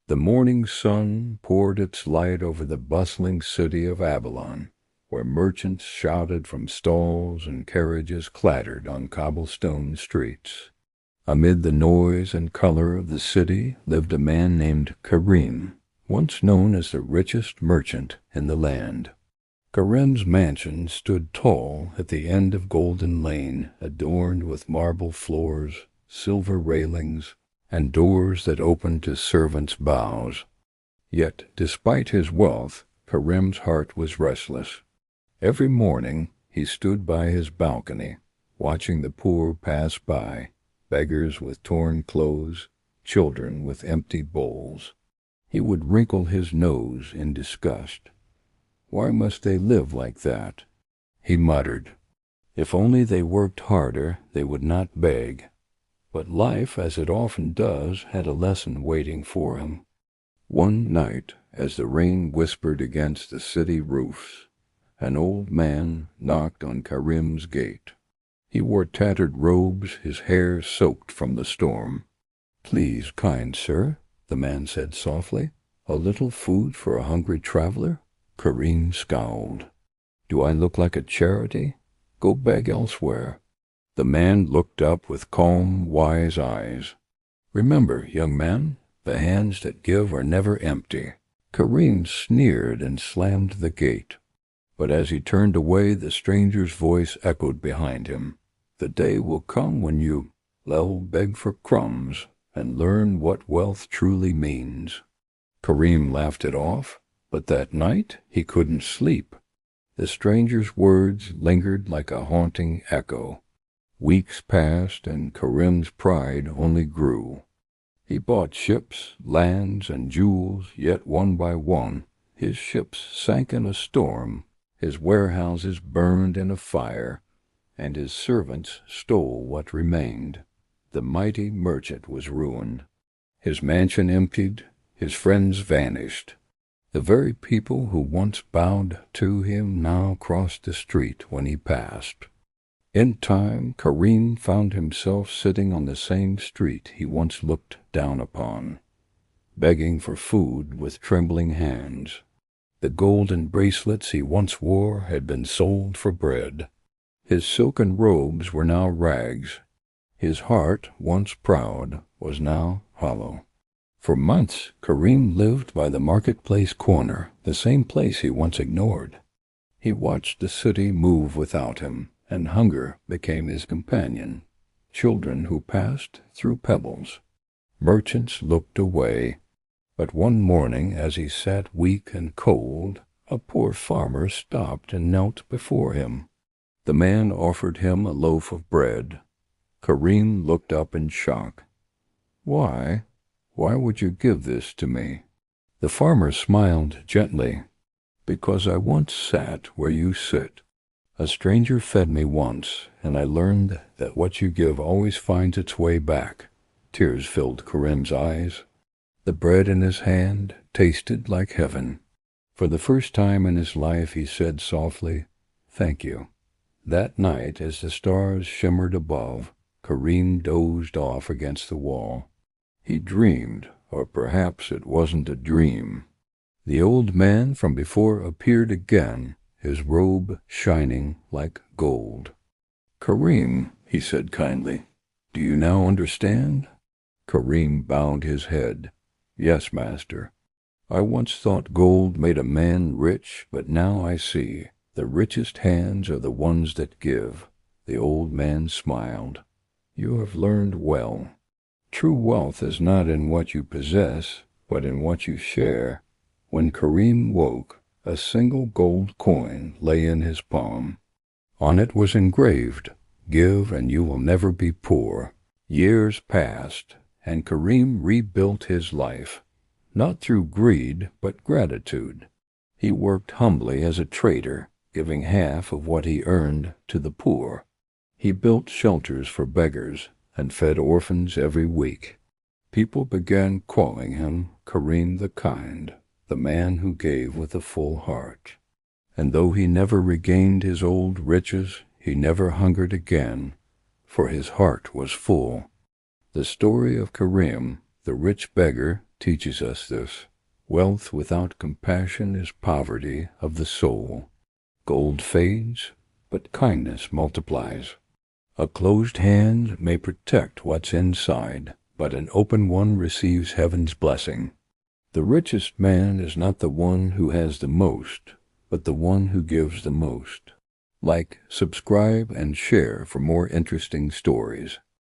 The morning sun poured its light over the bustling city of Avalon, where merchants shouted from stalls and carriages clattered on cobblestone streets. Amid the noise and color of the city lived a man named Karim, once known as the richest merchant in the land. Karim's mansion stood tall at the end of Golden Lane, adorned with marble floors, silver railings, and doors that opened to servants' bows. Yet, despite his wealth, Karim's heart was restless. Every morning he stood by his balcony, watching the poor pass by, beggars with torn clothes, children with empty bowls. He would wrinkle his nose in disgust. Why must they live like that? He muttered. If only they worked harder, they would not beg. But life, as it often does, had a lesson waiting for him. One night, as the rain whispered against the city roofs, an old man knocked on Karim's gate. He wore tattered robes, his hair soaked from the storm. "Please, kind sir," the man said softly, "a little food for a hungry traveler?" Karim scowled. "Do I look like a charity? Go beg elsewhere." The man looked up with calm, wise eyes. "Remember, young man, the hands that give are never empty." Karim sneered and slammed the gate. But as he turned away, the stranger's voice echoed behind him. "The day will come when you'll beg for crumbs and learn what wealth truly means." Karim laughed it off, but that night he couldn't sleep. The stranger's words lingered like a haunting echo. Weeks passed, and Karim's pride only grew. He bought ships, lands, and jewels, yet one by one his ships sank in a storm, his warehouses burned in a fire, and his servants stole what remained. The mighty merchant was ruined. His mansion emptied, his friends vanished. The very people who once bowed to him now crossed the street when he passed. In time, Karim found himself sitting on the same street he once looked down upon, begging for food with trembling hands. The golden bracelets he once wore had been sold for bread. His silken robes were now rags. His heart, once proud, was now hollow. For months, Karim lived by the marketplace corner, the same place he once ignored. He watched the city move without him, and hunger became his companion. Children who passed threw pebbles. Merchants looked away. But one morning, as he sat weak and cold, a poor farmer stopped and knelt before him. The man offered him a loaf of bread. Karim looked up in shock. Why would you give this to me?" The farmer smiled gently. "Because I once sat where you sit. A stranger fed me once, and I learned that what you give always finds its way back." Tears filled Karim's eyes. The bread in his hand tasted like heaven. For the first time in his life he said softly, "Thank you." That night, as the stars shimmered above, Karim dozed off against the wall. He dreamed, or perhaps it wasn't a dream. The old man from before appeared again, his robe shining like gold. "Karim," he said kindly, "do you now understand?" Karim bowed his head. "Yes, master. I once thought gold made a man rich, but now I see. The richest hands are the ones that give." The old man smiled. "You have learned well. True wealth is not in what you possess, but in what you share." When Karim woke, a single gold coin lay in his palm. On it was engraved, "Give and you will never be poor." Years passed, and Karim rebuilt his life, not through greed but gratitude. He worked humbly as a trader, giving half of what he earned to the poor. He built shelters for beggars and fed orphans every week. People began calling him Karim the Kind, the man who gave with a full heart. And though he never regained his old riches, he never hungered again, for his heart was full. The story of Karim, the rich beggar, teaches us this. Wealth without compassion is poverty of the soul. Gold fades, but kindness multiplies. A closed hand may protect what's inside, but an open one receives heaven's blessing. The richest man is not the one who has the most, but the one who gives the most. Like, subscribe, and share for more interesting stories.